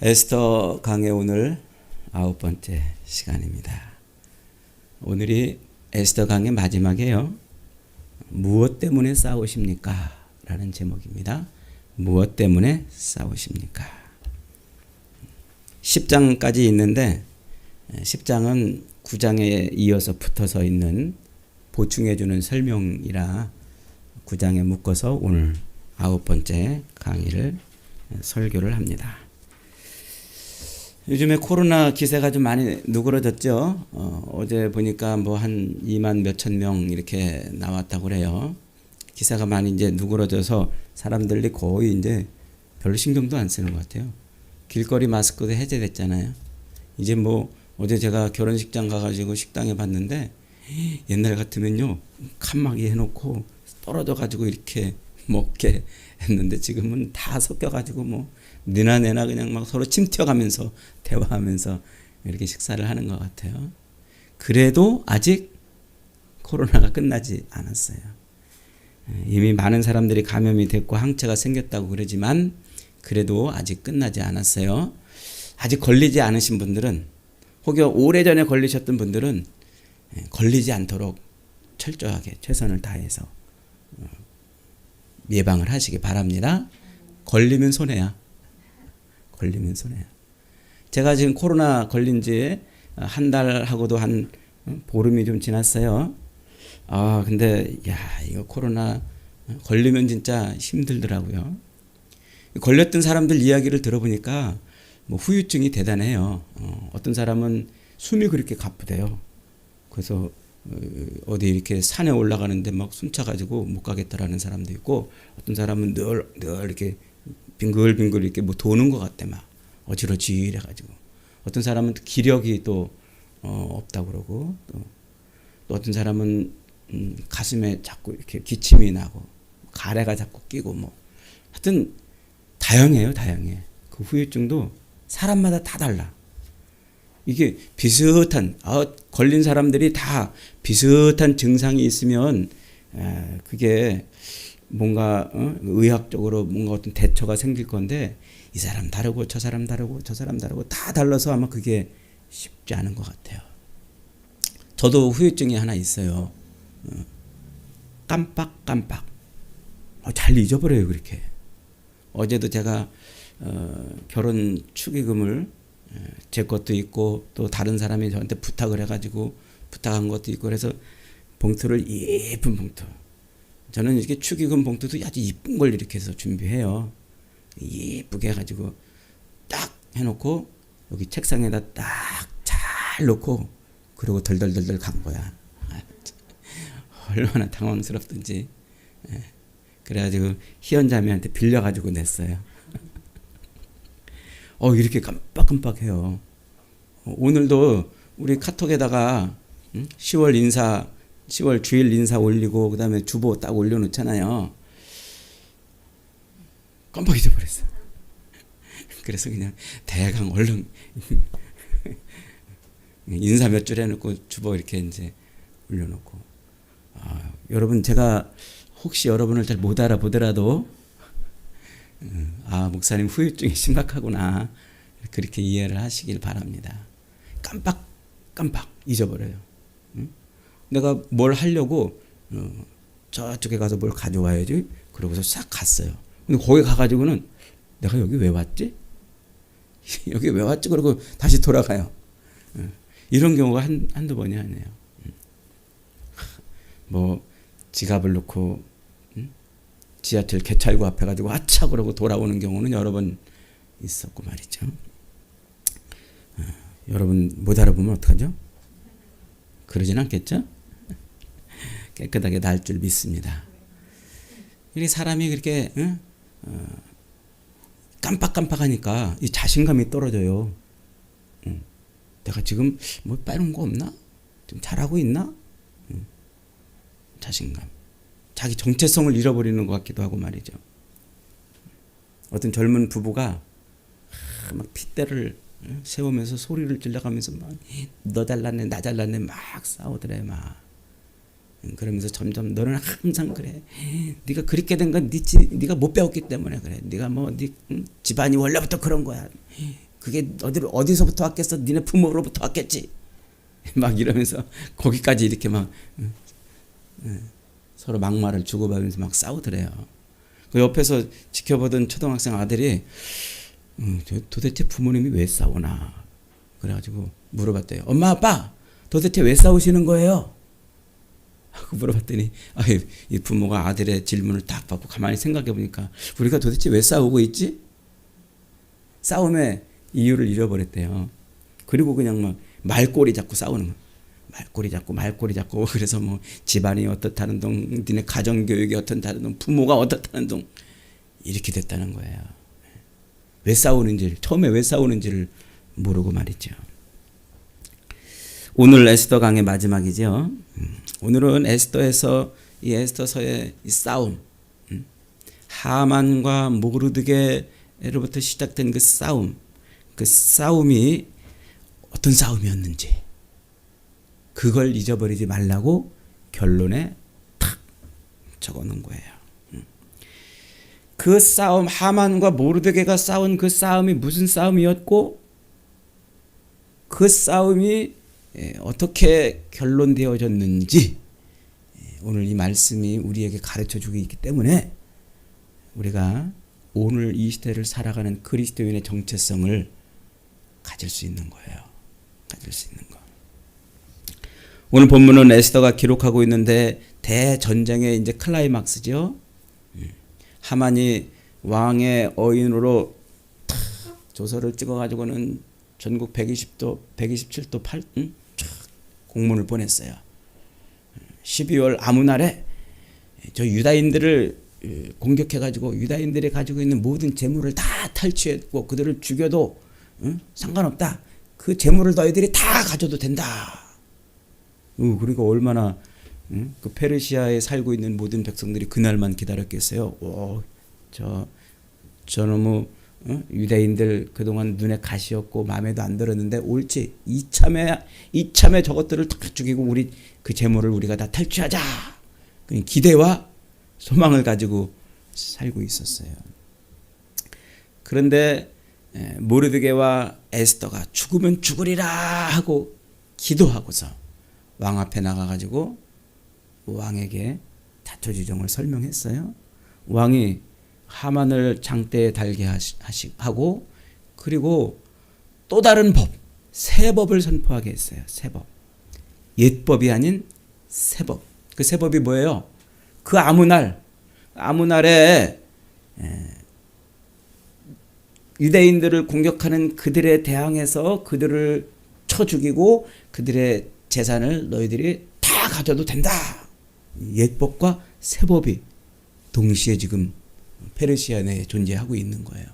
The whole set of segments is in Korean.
에스더 강의 오늘 9번째 시간입니다. 오늘이 에스더 강의 마지막이에요. 무엇 때문에 싸우십니까? 라는 제목입니다. 무엇 때문에 싸우십니까? 10장까지 있는데 10장은 9장에 이어서 붙어서 있는 보충해주는 설명이라 9장에 묶어서 오늘 9번째 강의를 설교를 합니다. 요즘에 코로나 기세가 좀 많이 누그러졌죠. 어제 보니까 뭐 한 2만 몇천 명 이렇게 나왔다고 그래요. 기세가 많이 이제 누그러져서 사람들이 거의 이제 별로 신경도 안 쓰는 것 같아요. 길거리 마스크도 해제됐잖아요. 이제 뭐 어제 제가 결혼식장 가가지고 식당에 봤는데 옛날 같으면요 칸막이 해놓고 떨어져 가지고 이렇게 먹게 했는데 지금은 다 섞여가지고 뭐 너나 내나 그냥 막 서로 침 튀어가면서 대화하면서 이렇게 식사를 하는 것 같아요. 그래도 아직 코로나가 끝나지 않았어요. 이미 많은 사람들이 감염이 됐고 항체가 생겼다고 그러지만 그래도 아직 끝나지 않았어요. 아직 걸리지 않으신 분들은 혹여 오래전에 걸리셨던 분들은 걸리지 않도록 철저하게 최선을 다해서 예방을 하시기 바랍니다. 걸리면 손해야. 걸리면 손해야. 제가 지금 코로나 걸린 지 한 달하고도 한 보름이 좀 지났어요. 근데 이거 코로나 걸리면 진짜 힘들더라고요. 걸렸던 사람들 이야기를 들어보니까 뭐 후유증이 대단해요. 어떤 사람은 숨이 그렇게 가쁘대요. 그래서 어디 이렇게 산에 올라가는데 막 숨차가지고 못 가겠다라는 사람도 있고, 어떤 사람은 늘 이렇게 빙글빙글 이렇게 뭐 도는 것 같대, 막 어지러지해가지고. 어떤 사람은 기력이 또 없다고 그러고, 또 어떤 사람은 가슴에 자꾸 이렇게 기침이 나고 가래가 자꾸 끼고 뭐 하여튼 다양해요, 다양해. 그 후유증도 사람마다 다 달라. 이게 비슷한 걸린 사람들이 다 비슷한 증상이 있으면 그게 뭔가 의학적으로 뭔가 어떤 대처가 생길 건데, 이 사람 다르고 저 사람 다르고 저 사람 다르고 다 달라서 아마 그게 쉽지 않은 것 같아요. 저도 후유증이 하나 있어요. 깜빡 잘 잊어버려요, 그렇게. 어제도 제가 결혼 축의금을 제 것도 있고 또 다른 사람이 저한테 부탁을 해가지고 부탁한 것도 있고 그래서 봉투를, 예쁜 봉투, 저는 이렇게 축의금 봉투도 아주 이쁜 걸 이렇게 해서 준비해요. 예쁘게 해가지고 딱 해놓고 여기 책상에다 딱 잘 놓고 그리고 덜덜덜덜 간 거야. 얼마나 당황스럽던지. 그래가지고 희연자매한테 빌려가지고 냈어요. 이렇게 깜빡깜빡해요. 오늘도 우리 카톡에다가 10월 주일 인사 올리고 그 다음에 주보 딱 올려놓잖아요. 깜빡 잊어버렸어. 그래서 그냥 대강 얼른 인사 몇 줄 해놓고 주보 이렇게 이제 올려놓고. 여러분, 제가 혹시 여러분을 잘 못 알아보더라도 목사님 후유증이 심각하구나, 그렇게 이해를 하시길 바랍니다. 깜빡 잊어버려요. 내가 뭘 하려고 저쪽에 가서 뭘 가져와야지 그러고서 싹 갔어요. 근데 거기 가가지고는 내가 여기 왜 왔지? 여기 왜 왔지? 그러고 다시 돌아가요. 이런 경우가 한두 번이 아니에요. 뭐 지갑을 놓고 지하철 개찰구 앞에 가지고 아차 그러고 돌아오는 경우는 여러 번 있었고 말이죠. 여러분 못 알아보면 어떡하죠? 그러진 않겠죠? 깨끗하게 날 줄 믿습니다. 이렇게 사람이 그렇게 깜빡깜빡하니까 이 자신감이 떨어져요. 내가 지금 뭐 빠른 거 없나? 좀 잘하고 있나? 자신감. 자기 정체성을 잃어버리는 것 같기도 하고 말이죠. 어떤 젊은 부부가 막 핏대를 세우면서 소리를 질러가면서 막 너 잘났네 나 잘났네 막 싸우더래 막. 그러면서 점점 너는 항상 그래. 네가 그렇게 된 건 네가 못 배웠기 때문에 그래. 네가 뭐 네 집안이 원래부터 그런 거야. 그게 어디서부터 왔겠어? 니네 부모로부터 왔겠지. 막 이러면서 거기까지 이렇게 막 서로 막말을 주고받으면서 막 싸우더래요. 그 옆에서 지켜보던 초등학생 아들이 도대체 부모님이 왜 싸우나 그래가지고 물어봤대요. 엄마 아빠 도대체 왜 싸우시는 거예요? 하고 물어봤더니 이 부모가 아들의 질문을 딱 받고 가만히 생각해 보니까 우리가 도대체 왜 싸우고 있지? 싸움의 이유를 잃어버렸대요. 그리고 그냥 막 말꼬리 잡고 싸우는 거예요. 말꼬리 잡고 그래서 뭐 집안이 어떻다는 동, 니네 가정교육이 어떻다는 동, 부모가 어떻다는 동 이렇게 됐다는 거예요. 왜 싸우는지 처음에 왜 싸우는지를 모르고 말이죠. 오늘 에스더 강의 마지막이죠. 오늘은 에스더에서 이 에스더서의 이 싸움, 하만과 모르드게로부터 시작된 그 싸움이 어떤 싸움이었는지 그걸 잊어버리지 말라고 결론에 탁 적어놓은 거예요. 그 싸움, 하만과 모르드게가 싸운 그 싸움이 무슨 싸움이었고 그 싸움이 어떻게 결론되어졌는지 오늘 이 말씀이 우리에게 가르쳐주고 있기 때문에 우리가 오늘 이 시대를 살아가는 그리스도인의 정체성을 가질 수 있는 거예요. 가질 수 있는 거. 오늘 본문은 에스더가 기록하고 있는데 대전쟁의 이제 클라이막스죠. 하만이 왕의 어인으로 조서를 찍어가지고는 전국 127도 공문을 보냈어요. 12월 아무 날에 저 유다인들을 공격해가지고 유다인들이 가지고 있는 모든 재물을 다 탈취했고 그들을 죽여도 상관없다. 그 재물을 너희들이 다 가져도 된다. 그리고 얼마나 그 페르시아에 살고 있는 모든 백성들이 그날만 기다렸겠어요. 저 너무 유대인들 그동안 눈에 가시였고 마음에도 안 들었는데 옳지 이참에 저것들을 다 죽이고 우리 그 재물을 우리가 다 탈취하자. 기대와 소망을 가지고 살고 있었어요. 그런데 모르드게와 에스더가 죽으면 죽으리라 하고 기도하고서 왕 앞에 나가가지고 왕에게 자초지종을 설명했어요. 왕이 하만을 장대에 달게 하고 그리고 또 다른 법, 새 법을 선포하게 했어요. 새 법. 옛법이 아닌 새 법. 그 새 법이 뭐예요? 그 아무 날에 유대인들을 공격하는 그들에 대항해서 그들을 쳐 죽이고 그들의 재산을 너희들이 다 가져도 된다. 옛법과 새법이 동시에 지금 페르시아 내에 존재하고 있는 거예요.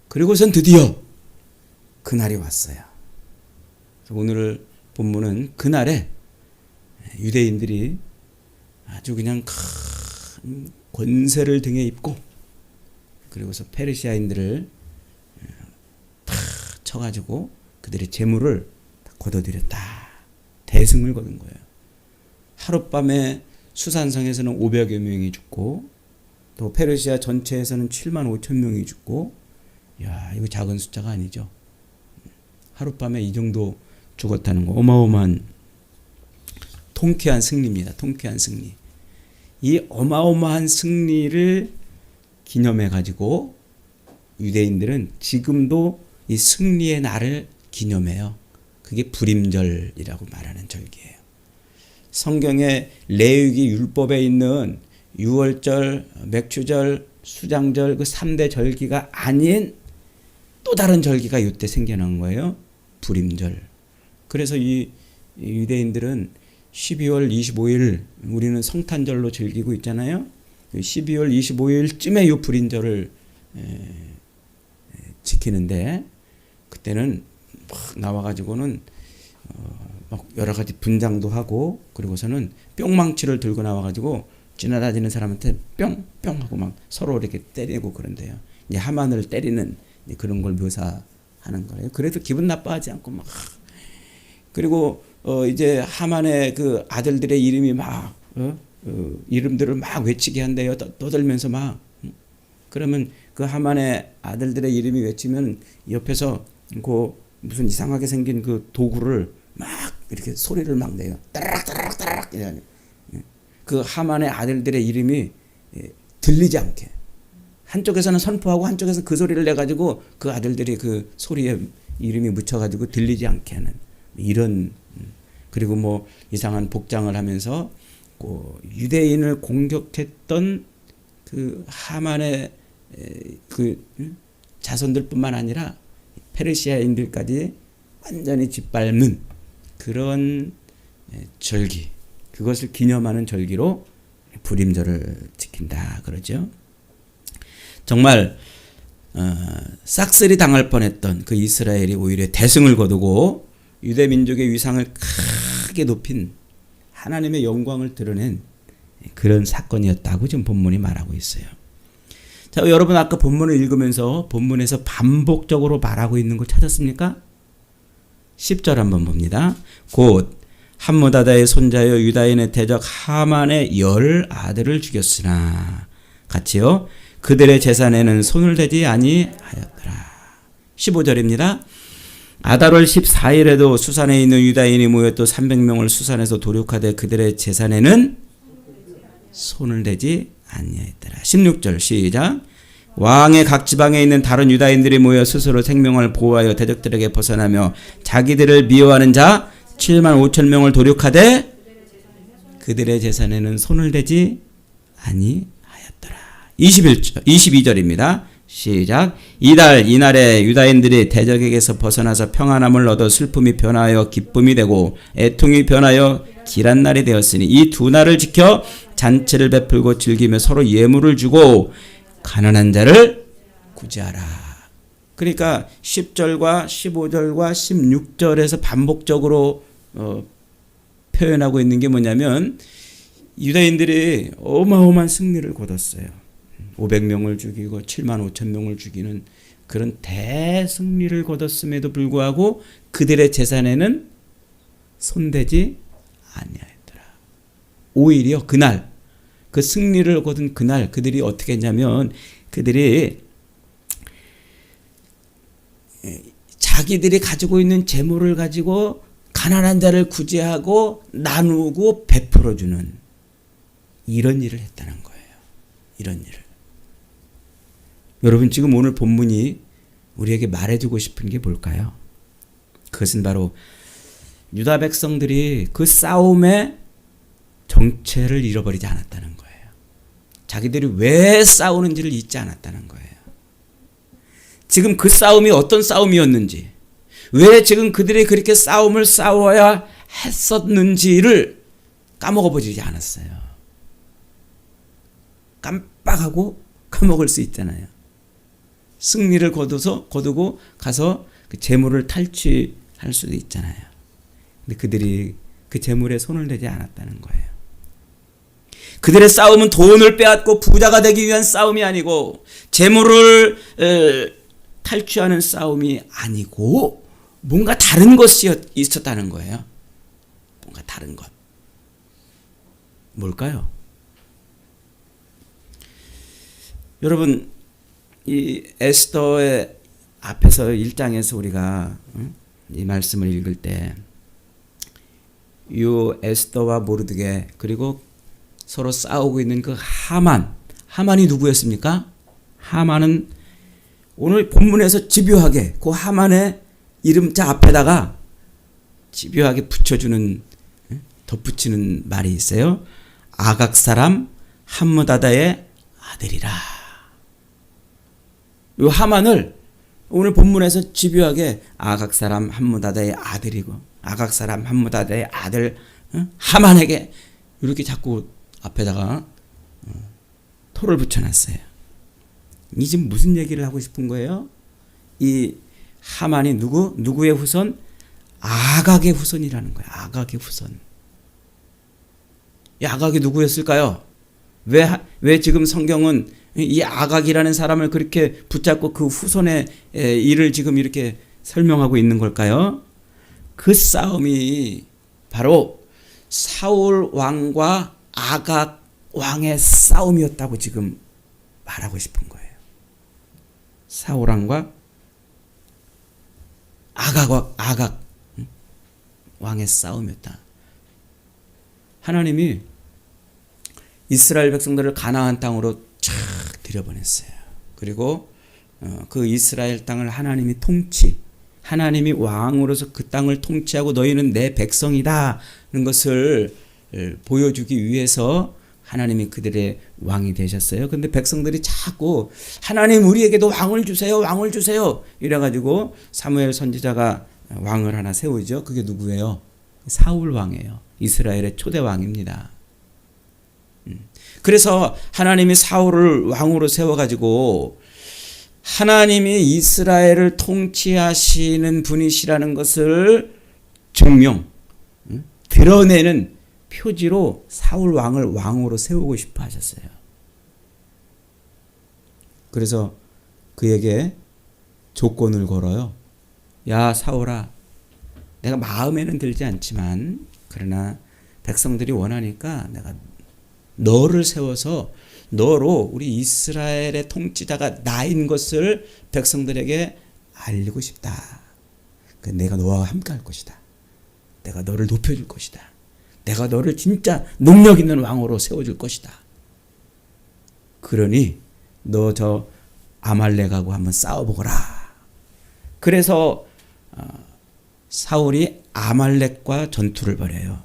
그리고선 드디어 그날이 왔어요. 오늘 본문은 그날에 유대인들이 아주 그냥 큰 권세를 등에 입고 그리고서 페르시아인들을 다 쳐가지고 그들의 재물을 거둬들였다. 대승을 거둔 거예요. 하룻밤에 수산성에서는 500여 명이 죽고 또 페르시아 전체에서는 7만 5천 명이 죽고 이거 작은 숫자가 아니죠. 하룻밤에 이 정도 죽었다는 거 어마어마한 통쾌한 승리입니다. 통쾌한 승리. 이 어마어마한 승리를 기념해 가지고 유대인들은 지금도 이 승리의 날을 기념해요. 그게 불임절이라고 말하는 절기예요. 성경의 레위기 율법에 있는 유월절, 맥추절, 수장절 그 3대 절기가 아닌 또 다른 절기가 이때 생겨난 거예요. 불임절. 그래서 이 유대인들은 12월 25일 우리는 성탄절로 즐기고 있잖아요. 12월 25일쯤에 이 불임절을 지키는데 그때는 막 나와가지고는 막 여러 가지 분장도 하고 그리고서는 뿅망치를 들고 나와가지고 지나다니는 사람한테 뿅뿅 하고 막 서로 이렇게 때리고 그런데요. 이제 하만을 때리는 그런 걸 묘사하는 거예요. 그래도 기분 나빠하지 않고 막 그리고 이제 하만의 그 아들들의 이름이 막 이름들을 막 외치게 한대요. 떠들면서 막 그러면 그 하만의 아들들의 이름이 외치면 옆에서 그 무슨 이상하게 생긴 그 도구를 막 이렇게 소리를 막 내요. 따라락 따라락 따라락 이러니 그 하만의 아들들의 이름이 들리지 않게 한쪽에서는 선포하고 한쪽에서는 그 소리를 내 가지고 그 아들들이 그 소리에 이름이 묻혀 가지고 들리지 않게 하는 이런. 그리고 뭐 이상한 복장을 하면서 그 유대인을 공격했던 그 하만의 그 자손들뿐만 아니라 페르시아인들까지 완전히 짓밟는 그런 절기, 그것을 기념하는 절기로 불임절을 지킨다 그러죠. 정말 싹쓸이 당할 뻔했던 그 이스라엘이 오히려 대승을 거두고 유대 민족의 위상을 크게 높인 하나님의 영광을 드러낸 그런 사건이었다고 지금 본문이 말하고 있어요. 자, 여러분 아까 본문을 읽으면서 본문에서 반복적으로 말하고 있는 거 찾았습니까? 10절 한번 봅니다. 곧 함므다다의 손자여 유다인의 대적 하만의 10 아들을 죽였으나 같이요 그들의 재산에는 손을 대지 아니하였더라. 15절입니다. 아달월 14일에도 수산에 있는 유다인이 모여 또 300명을 수산에서 도륙하되 그들의 재산에는 손을 대지 아니하였더라. 16절 시작. 왕의 각 지방에 있는 다른 유다인들이 모여 스스로 생명을 보호하여 대적들에게 벗어나며 자기들을 미워하는 자 7만 5천 명을 도륙하되 그들의 재산에는 손을 대지 아니하였더라. 22절입니다. 시작. 이날에 유다인들이 대적에게서 벗어나서 평안함을 얻어 슬픔이 변하여 기쁨이 되고 애통이 변하여 길한 날이 되었으니 이 두 날을 지켜 잔치를 베풀고 즐기며 서로 예물을 주고 가난한 자를 구제하라. 그러니까 10절과 15절과 16절에서 반복적으로 표현하고 있는 게 뭐냐면 유다인들이 어마어마한 승리를 거뒀어요. 500명을 죽이고 7만 5천 명을 죽이는 그런 대승리를 거뒀음에도 불구하고 그들의 재산에는 손대지 아니하였더라. 오히려 그날 그 승리를 거둔 그날 그들이 어떻게 했냐면 그들이 자기들이 가지고 있는 재물을 가지고 가난한 자를 구제하고 나누고 베풀어주는 이런 일을 했다는 거예요. 이런 일을. 여러분 지금 오늘 본문이 우리에게 말해주고 싶은 게 뭘까요? 그것은 바로 유다 백성들이 그 싸움의 정체를 잃어버리지 않았다는 거예요. 자기들이 왜 싸우는지를 잊지 않았다는 거예요. 지금 그 싸움이 어떤 싸움이었는지, 왜 지금 그들이 그렇게 싸움을 싸워야 했었는지를 까먹어버리지 않았어요. 깜빡하고 까먹을 수 있잖아요. 승리를 거두고 가서 그 재물을 탈취할 수도 있잖아요. 근데 그들이 그 재물에 손을 대지 않았다는 거예요. 그들의 싸움은 돈을 빼앗고 부자가 되기 위한 싸움이 아니고 재물을 탈취하는 싸움이 아니고 뭔가 다른 것이 있었다는 거예요. 뭔가 다른 것. 뭘까요? 여러분 이 에스더의 앞에서 1장에서 우리가 이 말씀을 읽을 때 이 에스더와 모르드게 그리고 서로 싸우고 있는 그 하만이 누구였습니까? 하만은 오늘 본문에서 집요하게 그 하만의 이름자 앞에다가 집요하게 붙여주는 덧붙이는 말이 있어요. 아각 사람 함므다다의 아들이라. 이 하만을 오늘 본문에서 집요하게 아각 사람 함므다다의 아들이고 아각 사람 함므다다의 아들 하만에게 이렇게 자꾸 앞에다가 토를 붙여놨어요. 이 지금 무슨 얘기를 하고 싶은 거예요? 이 하만이 누구의 후손? 아각의 후손이라는 거예요. 아각의 후손. 이 아각이 누구였을까요? 왜 지금 성경은 이 아각이라는 사람을 그렇게 붙잡고 그 후손의 일을 지금 이렇게 설명하고 있는 걸까요? 그 싸움이 바로 사울 왕과 아각 왕의 싸움이었다고 지금 말하고 싶은 거예요. 사울 왕과 아각 왕의 싸움이었다. 하나님이 이스라엘 백성들을 가나안 땅으로 쫙 들여보냈어요. 그리고 그 이스라엘 땅을 하나님이 하나님이 왕으로서 그 땅을 통치하고 너희는 내 백성이다는 것을 보여주기 위해서 하나님이 그들의 왕이 되셨어요. 근데 백성들이 자꾸 하나님 우리에게도 왕을 주세요. 왕을 주세요. 이래가지고 사무엘 선지자가 왕을 하나 세우죠. 그게 누구예요? 사울 왕이에요. 이스라엘의 초대 왕입니다. 그래서 하나님이 사울을 왕으로 세워가지고 하나님이 이스라엘을 통치하시는 분이시라는 것을 드러내는 표지로 사울 왕을 왕으로 세우고 싶어 하셨어요. 그래서 그에게 조건을 걸어요. 야 사울아, 내가 마음에는 들지 않지만 그러나 백성들이 원하니까 내가 너를 세워서 너로 우리 이스라엘의 통치자가 나인 것을 백성들에게 알리고 싶다. 내가 너와 함께 할 것이다. 내가 너를 높여줄 것이다. 내가 너를 진짜 능력 있는 왕으로 세워줄 것이다. 그러니 너 저 아말렉하고 한번 싸워보거라. 그래서 사울이 아말렉과 전투를 벌여요.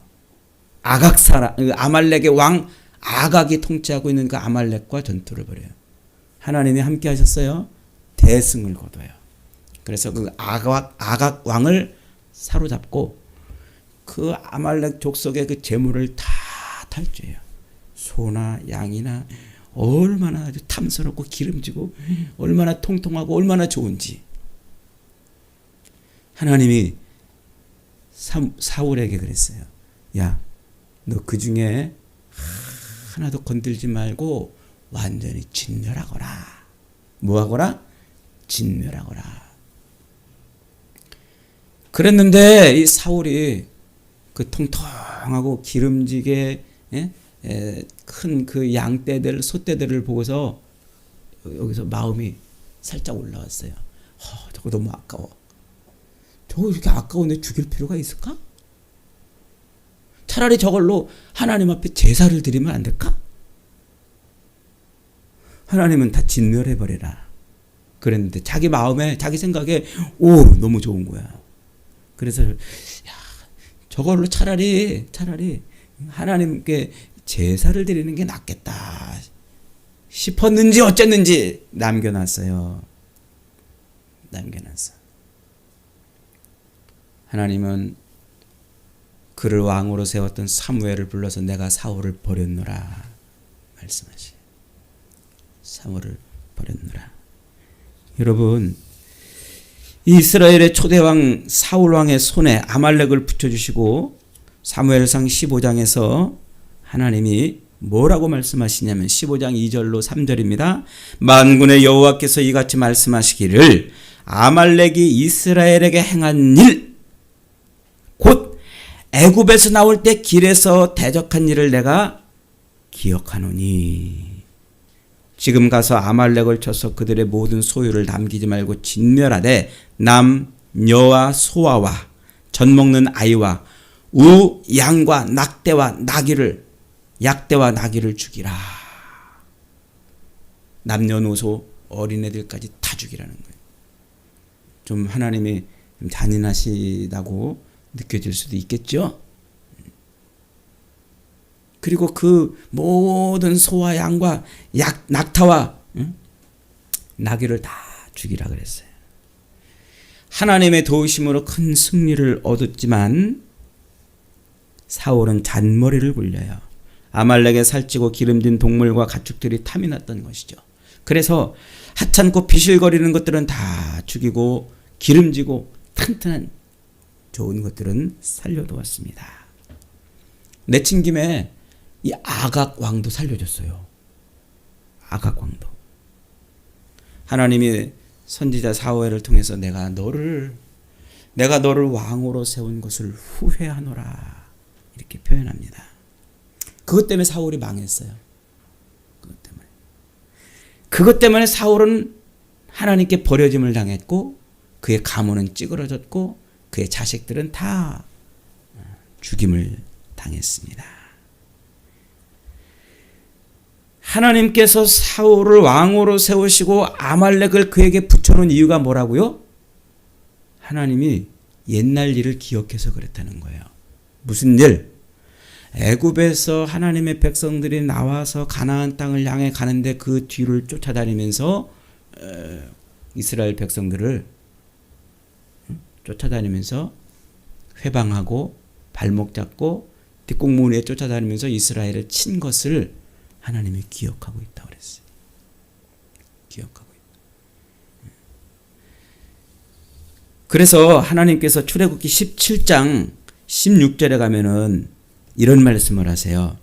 아말렉의 왕 아각이 통치하고 있는 그 아말렉과 전투를 벌여요. 하나님이 함께 하셨어요. 대승을 거둬요. 그래서 그 아각 왕을 사로잡고 그 아말렉 족속의 그 재물을 다 탈취해요. 소나 양이나 얼마나 아주 탐스럽고 기름지고 얼마나 통통하고 얼마나 좋은지. 하나님이 사울에게 그랬어요. 야, 너 그 중에 하나도 건들지 말고 완전히 진멸하거라. 뭐하거라? 진멸하거라. 그랬는데 이 사울이 그 통통하고 기름지게 큰 그 양떼들, 소떼들을 보고서 여기서 마음이 살짝 올라왔어요. 저거 너무 아까워. 저거 이렇게 아까운데 죽일 필요가 있을까? 차라리 저걸로 하나님 앞에 제사를 드리면 안 될까? 하나님은 다 진멸해버려라. 그랬는데 자기 마음에 자기 생각에 너무 좋은 거야. 그래서 저걸로 차라리 하나님께 제사를 드리는 게 낫겠다 싶었는지 어쨌는지 남겨놨어요. 하나님은 그를 왕으로 세웠던 사무엘을 불러서 내가 사울을 버렸노라 말씀하시. 사울을 버렸노라. 여러분, 이스라엘의 초대왕 사울 왕의 손에 아말렉을 붙여주시고 사무엘상 15장에서 하나님이 뭐라고 말씀하시냐면 15장 2절로 3절입니다. 만군의 여호와께서 이같이 말씀하시기를 아말렉이 이스라엘에게 행한 일 곧 애굽에서 나올 때 길에서 대적한 일을 내가 기억하노니 지금 가서 아말렉을 쳐서 그들의 모든 소유를 남기지 말고 진멸하되 남 여와 소아와 젖 먹는 아이와 우 양과 약대와 나귀를 죽이라. 남녀노소 어린애들까지 다 죽이라는 거예요. 좀 하나님이 좀 잔인하시다고 느껴질 수도 있겠죠. 그리고 그 모든 소와 양과 낙타와 나귀를 다 죽이라 그랬어요. 하나님의 도우심으로 큰 승리를 얻었지만 사울은 잔머리를 굴려요. 아말렉에 살찌고 기름진 동물과 가축들이 탐이 났던 것이죠. 그래서 하찮고 비실거리는 것들은 다 죽이고 기름지고 튼튼한 좋은 것들은 살려두었습니다. 내친 김에 이 아각 왕도 살려줬어요. 아각 왕도. 하나님이 선지자 사무엘을 통해서 내가 너를 왕으로 세운 것을 후회하노라 이렇게 표현합니다. 그것 때문에 사울이 망했어요. 그것 때문에 사울은 하나님께 버려짐을 당했고 그의 가문은 찌그러졌고 그의 자식들은 다 죽임을 당했습니다. 하나님께서 사울을 왕으로 세우시고 아말렉을 그에게 붙여놓은 이유가 뭐라고요? 하나님이 옛날 일을 기억해서 그랬다는 거예요. 무슨 일? 애굽에서 하나님의 백성들이 나와서 가나안 땅을 향해 가는데 그 뒤를 쫓아다니면서 이스라엘 백성들을 쫓아다니면서 회방하고 발목 잡고 뒷공무니에 쫓아다니면서 이스라엘을 친 것을 하나님이 기억하고 있다고 그랬어요. 기억하고 있다. 그래서 하나님께서 출애굽기 17장 16절에 가면은 이런 말씀을 하세요.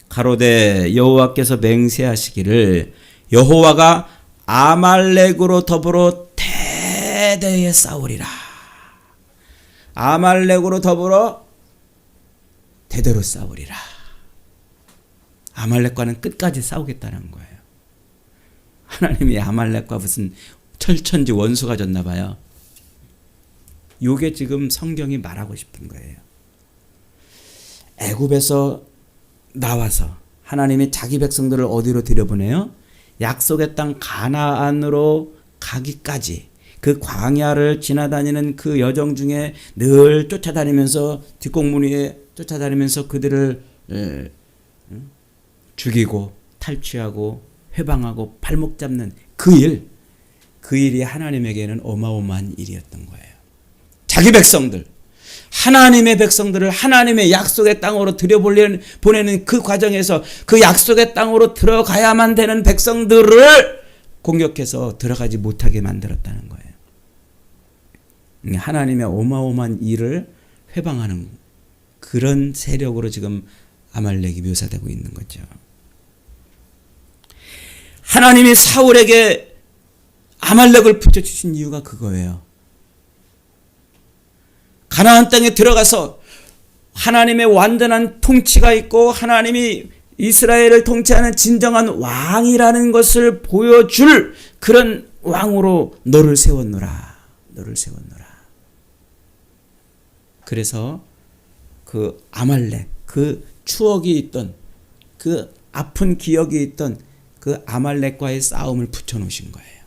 가로되 여호와께서 맹세하시기를 여호와가 아말렉으로 더불어 대대에 싸우리라. 아말렉으로 더불어 대대로 싸우리라. 아말렉과는 끝까지 싸우겠다는 거예요. 하나님이 아말렉과 무슨 철천지 원수가 졌나 봐요. 요게 지금 성경이 말하고 싶은 거예요. 애굽에서 나와서 하나님이 자기 백성들을 어디로 들여보내요? 약속의 땅 가나안으로 가기까지 그 광야를 지나다니는 그 여정 중에 늘 쫓아다니면서 뒷공무니에 쫓아다니면서 그들을 죽이고 탈취하고 회방하고 발목 잡는 그 일이 하나님에게는 어마어마한 일이었던 거예요. 자기 백성들, 하나님의 백성들을 하나님의 약속의 땅으로 들여보내는 그 과정에서 그 약속의 땅으로 들어가야만 되는 백성들을 공격해서 들어가지 못하게 만들었다는 거예요. 하나님의 어마어마한 일을 회방하는 그런 세력으로 지금 아말렉이 묘사되고 있는 거죠. 하나님이 사울에게 아말렉을 붙여주신 이유가 그거예요. 가나안 땅에 들어가서 하나님의 완전한 통치가 있고 하나님이 이스라엘을 통치하는 진정한 왕이라는 것을 보여줄 그런 왕으로 너를 세웠노라. 너를 세웠노라. 그래서 그 아말렉, 그 추억이 있던 그 아픈 기억이 있던 그 아말렉과의 싸움을 붙여놓으신 거예요.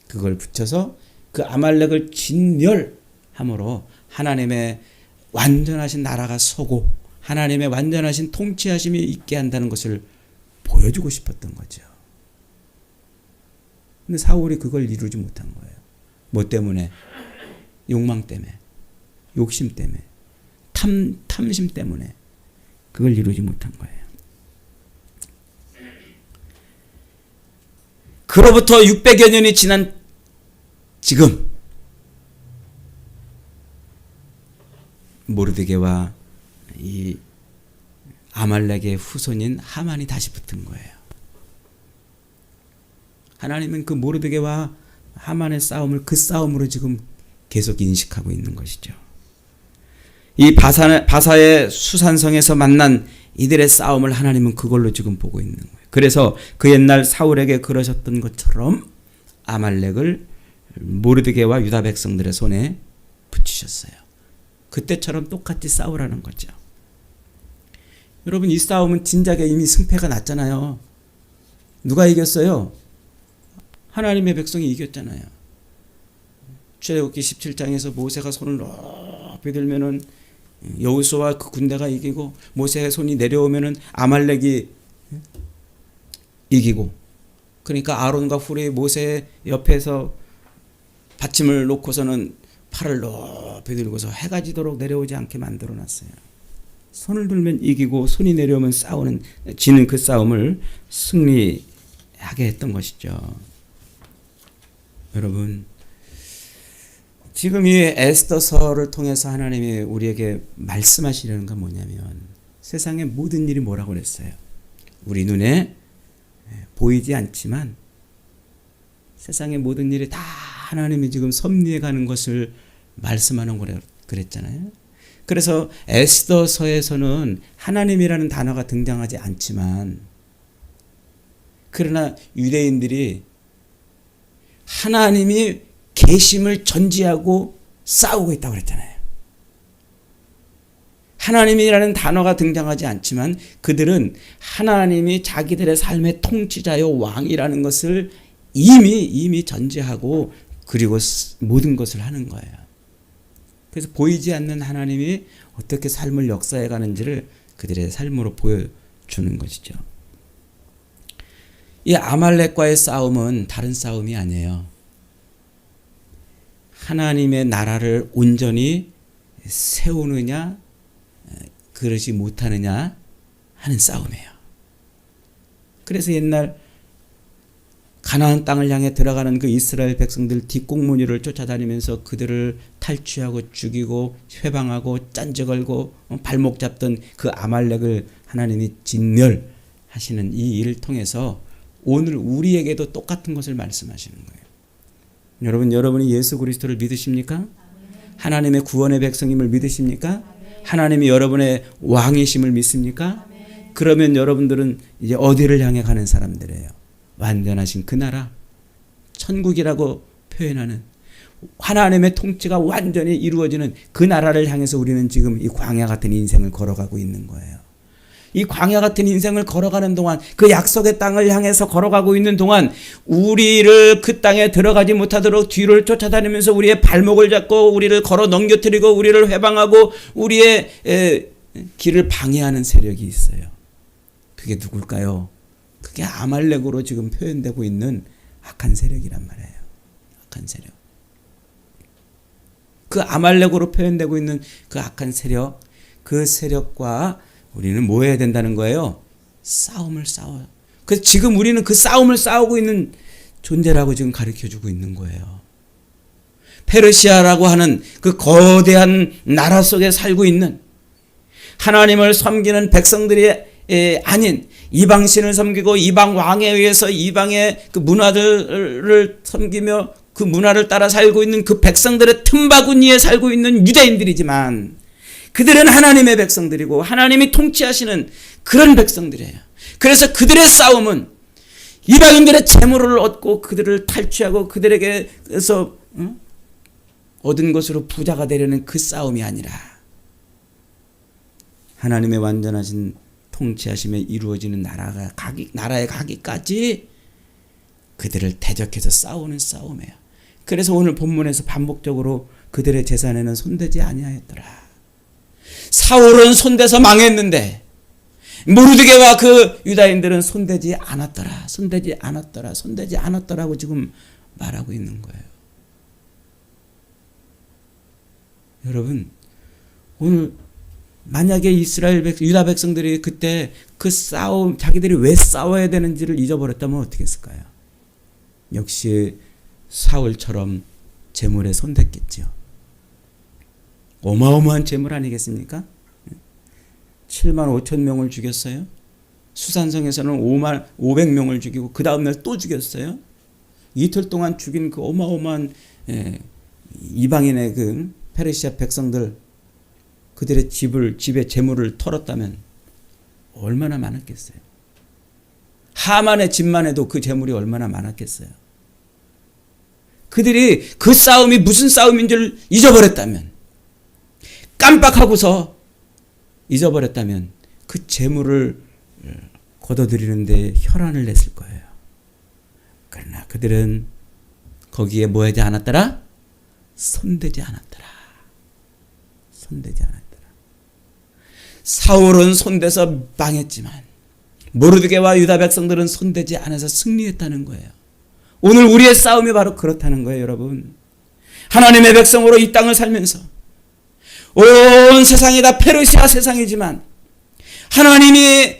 그걸 붙여서 그 아말렉을 진멸함으로 하나님의 완전하신 나라가 서고 하나님의 완전하신 통치하심이 있게 한다는 것을 보여주고 싶었던 거죠. 근데 사울이 그걸 이루지 못한 거예요. 뭐 때문에? 욕망 때문에, 욕심 때문에, 탐심 때문에 그걸 이루지 못한 거예요. 그로부터 600여 년이 지난 지금 모르드게와 이 아말렉의 후손인 하만이 다시 붙은 거예요. 하나님은 그 모르드게와 하만의 싸움을 그 싸움으로 지금 계속 인식하고 있는 것이죠. 이 바사의 수산성에서 만난 이들의 싸움을 하나님은 그걸로 지금 보고 있는 거예요. 그래서 그 옛날 사울에게 그러셨던 것처럼 아말렉을 모르드게와 유다 백성들의 손에 붙이셨어요. 그때처럼 똑같이 싸우라는 거죠. 여러분, 이 싸움은 진작에 이미 승패가 났잖아요. 누가 이겼어요? 하나님의 백성이 이겼잖아요. 출애굽기 17장에서 모세가 손을 높이 들면은 여호수아와 그 군대가 이기고 모세의 손이 내려오면은 아말렉이 이기고, 그러니까 아론과 훌이 모세 옆에서 받침을 놓고서는 팔을 높이 들고서 해가 지도록 내려오지 않게 만들어 놨어요. 손을 들면 이기고 손이 내려오면 지는 그 싸움을 승리하게 했던 것이죠. 여러분, 지금 이 에스더서를 통해서 하나님이 우리에게 말씀하시려는 건 뭐냐면, 세상의 모든 일이 뭐라고 그랬어요? 우리 눈에 보이지 않지만 세상의 모든 일이 다 하나님이 지금 섭리해 가는 것을 말씀하는 거라 그랬잖아요. 그래서 에스더서에서는 하나님이라는 단어가 등장하지 않지만, 그러나 유대인들이 하나님이 계심을 전제하고 싸우고 있다고 그랬잖아요. 하나님이라는 단어가 등장하지 않지만 그들은 하나님이 자기들의 삶의 통치자요 왕이라는 것을 이미 전제하고 그리고 모든 것을 하는 거예요. 그래서 보이지 않는 하나님이 어떻게 삶을 역사해 가는지를 그들의 삶으로 보여주는 것이죠. 이 아말렉과의 싸움은 다른 싸움이 아니에요. 하나님의 나라를 온전히 세우느냐 그러지 못하느냐 하는 싸움이에요. 그래서 옛날 가나안 땅을 향해 들어가는 그 이스라엘 백성들 뒷공무니를 쫓아다니면서 그들을 탈취하고 죽이고 회방하고 짠져걸고 발목 잡던 그 아말렉을 하나님이 진멸하시는 이 일을 통해서 오늘 우리에게도 똑같은 것을 말씀하시는 거예요. 여러분이 예수 그리스도를 믿으십니까? 하나님의 구원의 백성임을 믿으십니까? 하나님이 여러분의 왕이심을 믿습니까? 그러면 여러분들은 이제 어디를 향해 가는 사람들이에요? 완전하신 그 나라, 천국이라고 표현하는 하나님의 통치가 완전히 이루어지는 그 나라를 향해서 우리는 지금 이 광야 같은 인생을 걸어가고 있는 거예요. 이 광야 같은 인생을 걸어가는 동안 그 약속의 땅을 향해서 걸어가고 있는 동안 우리를 그 땅에 들어가지 못하도록 뒤를 쫓아다니면서 우리의 발목을 잡고 우리를 걸어 넘겨뜨리고 우리를 회방하고 우리의 길을 방해하는 세력이 있어요. 그게 누굴까요? 그게 아말렉으로 지금 표현되고 있는 악한 세력이란 말이에요. 악한 세력. 그 아말렉으로 표현되고 있는 그 악한 세력, 그 세력과 우리는 뭐 해야 된다는 거예요? 싸움을 싸워요. 그래서 지금 우리는 그 싸움을 싸우고 있는 존재라고 지금 가르쳐주고 있는 거예요. 페르시아라고 하는 그 거대한 나라 속에 살고 있는 하나님을 섬기는 백성들이 아닌 이방신을 섬기고 이방 왕에 의해서 이방의 그 문화들을 섬기며 그 문화를 따라 살고 있는 그 백성들의 틈바구니에 살고 있는 유대인들이지만 그들은 하나님의 백성들이고 하나님이 통치하시는 그런 백성들이에요. 그래서 그들의 싸움은 이방인들의 재물을 얻고 그들을 탈취하고 그들에게서 얻은 것으로 부자가 되려는 그 싸움이 아니라 하나님의 완전하신 통치하심에 이루어지는 나라에 가기까지 그들을 대적해서 싸우는 싸움이에요. 그래서 오늘 본문에서 반복적으로 그들의 재산에는 손대지 아니하였더라. 사울은 손대서 망했는데 모르드게와 그 유다인들은 손대지 않았더라고 지금 말하고 있는 거예요. 여러분, 오늘 만약에 유다 백성들이 그때 그 싸움, 자기들이 왜 싸워야 되는지를 잊어버렸다면 어떻게 했을까요? 역시 사울처럼 재물에 손댔겠죠. 어마어마한 재물 아니겠습니까? 7만 5천 명을 죽였어요. 수산성에서는 500명을 죽이고 그 다음날 또 죽였어요. 이틀 동안 죽인 그 어마어마한 이방인의 그 페르시아 백성들, 그들의 집에 재물을 털었다면 얼마나 많았겠어요. 하만의 집만 해도 그 재물이 얼마나 많았겠어요. 그들이 그 싸움이 무슨 싸움인지를 잊어버렸다면, 깜빡하고서 잊어버렸다면 그 재물을 걷어들이는데 혈안을 냈을 거예요. 그러나 그들은 거기에 뭐 하지 않았더라? 손대지 않았더라. 사울은 손대서 망했지만 모르드게와 유다 백성들은 손대지 않아서 승리했다는 거예요. 오늘 우리의 싸움이 바로 그렇다는 거예요, 여러분. 하나님의 백성으로 이 땅을 살면서 온 세상이 다 페르시아 세상이지만 하나님이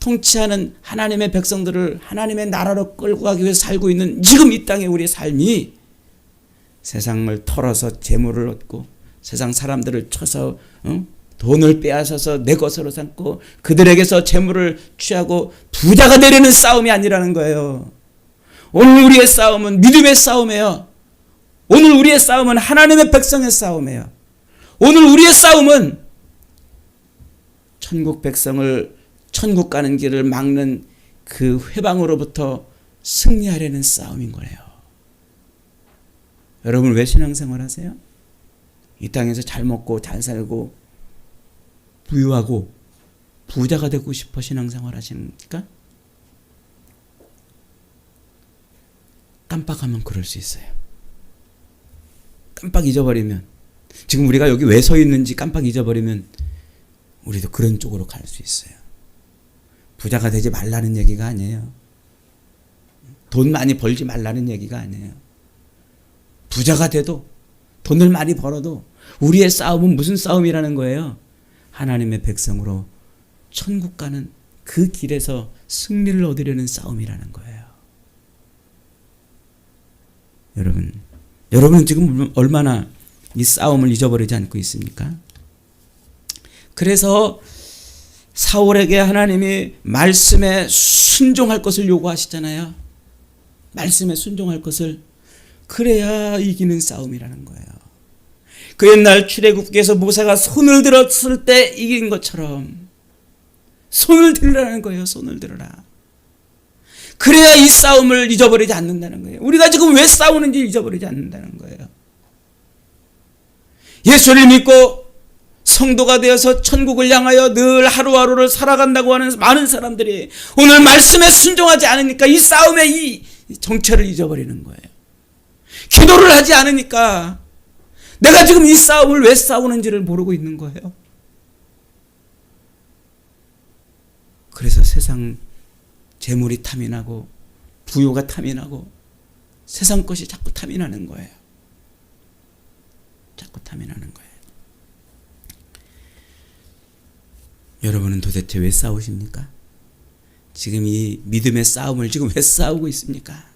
통치하는 하나님의 백성들을 하나님의 나라로 끌고 가기 위해 살고 있는 지금 이 땅의 우리의 삶이 세상을 털어서 재물을 얻고 세상 사람들을 쳐서 돈을 빼앗아서 내 것으로 삼고 그들에게서 재물을 취하고 부자가 되려는 싸움이 아니라는 거예요. 오늘 우리의 싸움은 믿음의 싸움이에요. 오늘 우리의 싸움은 하나님의 백성의 싸움이에요. 오늘 우리의 싸움은 천국 백성을 천국 가는 길을 막는 그 회방으로부터 승리하려는 싸움인 거예요. 여러분 왜 신앙생활 하세요? 이 땅에서 잘 먹고 잘 살고 부유하고 부자가 되고 싶어 신앙생활 하시니까? 깜빡하면 그럴 수 있어요. 깜빡 잊어버리면, 지금 우리가 여기 왜 서 있는지 깜빡 잊어버리면 우리도 그런 쪽으로 갈 수 있어요. 부자가 되지 말라는 얘기가 아니에요. 돈 많이 벌지 말라는 얘기가 아니에요. 부자가 돼도 돈을 많이 벌어도 우리의 싸움은 무슨 싸움이라는 거예요? 하나님의 백성으로 천국 가는 그 길에서 승리를 얻으려는 싸움이라는 거예요. 여러분은 지금 얼마나 이 싸움을 잊어버리지 않고 있습니까? 그래서 사울에게 하나님이 말씀에 순종할 것을 요구하시잖아요. 말씀에 순종할 것을. 그래야 이기는 싸움이라는 거예요. 그 옛날 출애굽기에서 모세가 손을 들었을 때 이긴 것처럼 손을 들으라는 거예요. 손을 들어라. 그래야 이 싸움을 잊어버리지 않는다는 거예요. 우리가 지금 왜 싸우는지 잊어버리지 않는다는 거예요. 예수를 믿고 성도가 되어서 천국을 향하여 늘 하루하루를 살아간다고 하는 많은 사람들이 오늘 말씀에 순종하지 않으니까 이 싸움의 이 정체를 잊어버리는 거예요. 기도를 하지 않으니까 내가 지금 이 싸움을 왜 싸우는지를 모르고 있는 거예요. 그래서 세상 재물이 탐이 나고 부유가 탐이 나고 세상 것이 자꾸 탐이 나는 거예요. 자꾸 탐이 나는 거예요. 여러분은 도대체 왜 싸우십니까? 지금 이 믿음의 싸움을 지금 왜 싸우고 있습니까?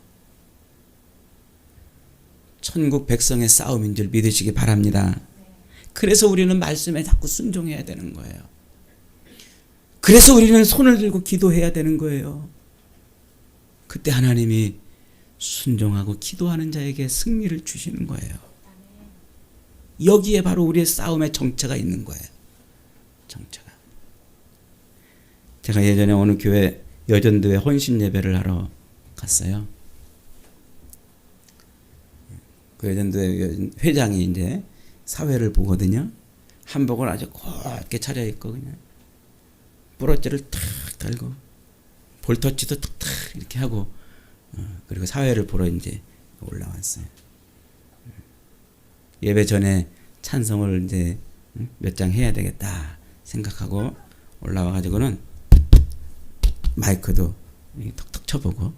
천국 백성의 싸움인 줄 믿으시기 바랍니다. 그래서 우리는 말씀에 자꾸 순종해야 되는 거예요. 그래서 우리는 손을 들고 기도해야 되는 거예요. 그때 하나님이 순종하고 기도하는 자에게 승리를 주시는 거예요. 여기에 바로 우리의 싸움의 정체가 있는 거예요. 정체가. 제가 예전에 어느 교회 여전도에 헌신 예배를 하러 갔어요. 그 여전도의 회장이 이제 사회를 보거든요. 한복을 아주 곱게 차려입고 그냥 뿌러지를 탁 달고 볼터치도 탁탁 이렇게 하고 그리고 사회를 보러 이제 올라왔어요. 예배 전에 찬송을 이제 몇 장 해야 되겠다 생각하고 올라와가지고는 마이크도 톡톡 쳐보고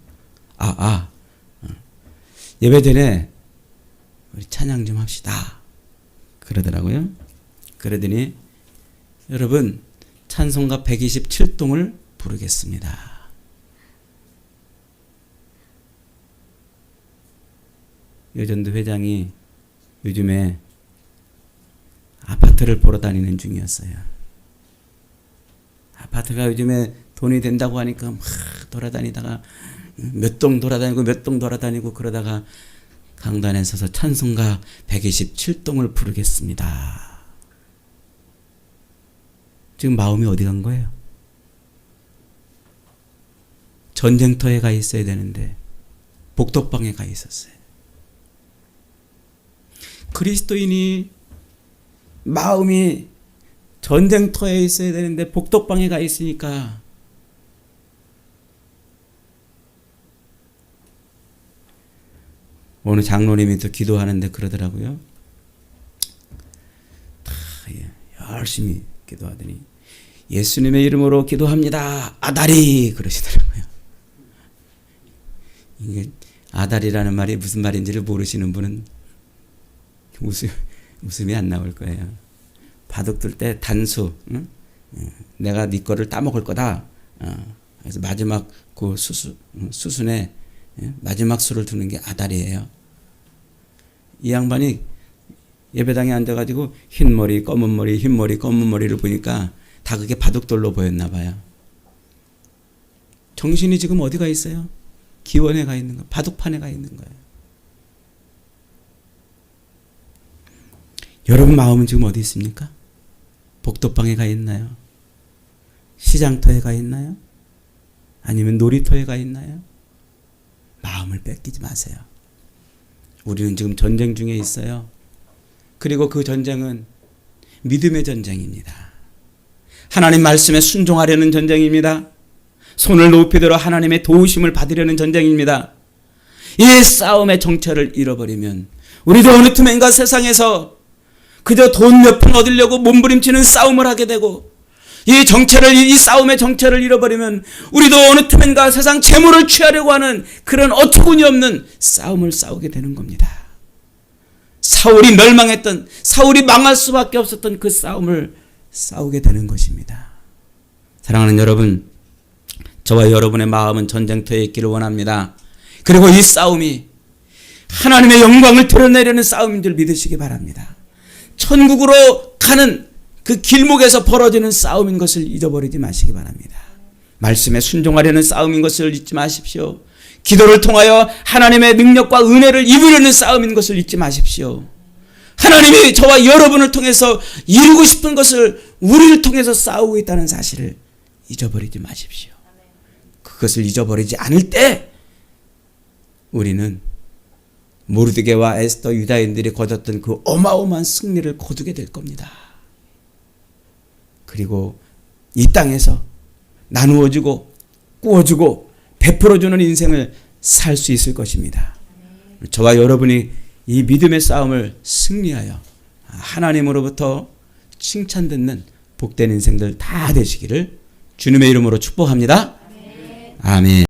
예배 전에 우리 찬양 좀 합시다 그러더라고요. 그러더니 여러분 찬송가 127동을 부르겠습니다. 여전도 회장이 요즘에 아파트를 보러 다니는 중이었어요. 아파트가 요즘에 돈이 된다고 하니까 막 돌아다니다가 몇 동 돌아다니고 몇 동 돌아다니고 그러다가 강단에 서서 찬송가 127동을 부르겠습니다. 지금 마음이 어디 간 거예요? 전쟁터에 가 있어야 되는데 복덕방에 가 있었어요. 그리스도인이 마음이 전쟁터에 있어야 되는데 복덕방에 가 있으니까 어느 장로님이 또 기도하는데 그러더라고요. 열심히 기도하더니 예수님의 이름으로 기도합니다. 아다리 그러시더라고요. 이게 아다리라는 말이 무슨 말인지를 모르시는 분은 웃음이 안 나올 거예요. 바둑 둘 때 단수, 응? 내가 네 거를 따먹을 거다. 그래서 마지막 그 수순에 마지막 수를 두는 게 아다리예요. 이 양반이 예배당에 앉아가지고 흰 머리, 검은 머리, 흰 머리, 검은 머리를 보니까 다 그게 바둑돌로 보였나 봐요. 정신이 지금 어디가 있어요? 기원에 가 있는 거, 바둑판에 가 있는 거예요. 여러분 마음은 지금 어디 있습니까? 복도방에 가 있나요? 시장터에 가 있나요? 아니면 놀이터에 가 있나요? 마음을 뺏기지 마세요. 우리는 지금 전쟁 중에 있어요. 그리고 그 전쟁은 믿음의 전쟁입니다. 하나님 말씀에 순종하려는 전쟁입니다. 손을 높이 들어 하나님의 도우심을 받으려는 전쟁입니다. 이 싸움의 정체를 잃어버리면 우리도 어느 틈엔가 세상에서 그저 돈 몇 푼 얻으려고 몸부림치는 싸움을 하게 되고, 이 싸움의 정체를 잃어버리면 우리도 어느 틈엔가 세상 재물을 취하려고 하는 그런 어처구니 없는 싸움을 싸우게 되는 겁니다. 사울이 멸망했던, 사울이 망할 수밖에 없었던 그 싸움을 싸우게 되는 것입니다. 사랑하는 여러분, 저와 여러분의 마음은 전쟁터에 있기를 원합니다. 그리고 이 싸움이 하나님의 영광을 드러내려는 싸움인 줄 믿으시기 바랍니다. 천국으로 가는 그 길목에서 벌어지는 싸움인 것을 잊어버리지 마시기 바랍니다. 말씀에 순종하려는 싸움인 것을 잊지 마십시오. 기도를 통하여 하나님의 능력과 은혜를 입으려는 싸움인 것을 잊지 마십시오. 하나님이 저와 여러분을 통해서 이루고 싶은 것을 우리를 통해서 싸우고 있다는 사실을 잊어버리지 마십시오. 그것을 잊어버리지 않을 때 우리는 모르드게와 에스더, 유다인들이 거뒀던 그 어마어마한 승리를 거두게 될 겁니다. 그리고 이 땅에서 나누어주고 꾸어주고 베풀어주는 인생을 살 수 있을 것입니다. 저와 여러분이 이 믿음의 싸움을 승리하여 하나님으로부터 칭찬듣는 복된 인생들 다 되시기를 주님의 이름으로 축복합니다. 아멘.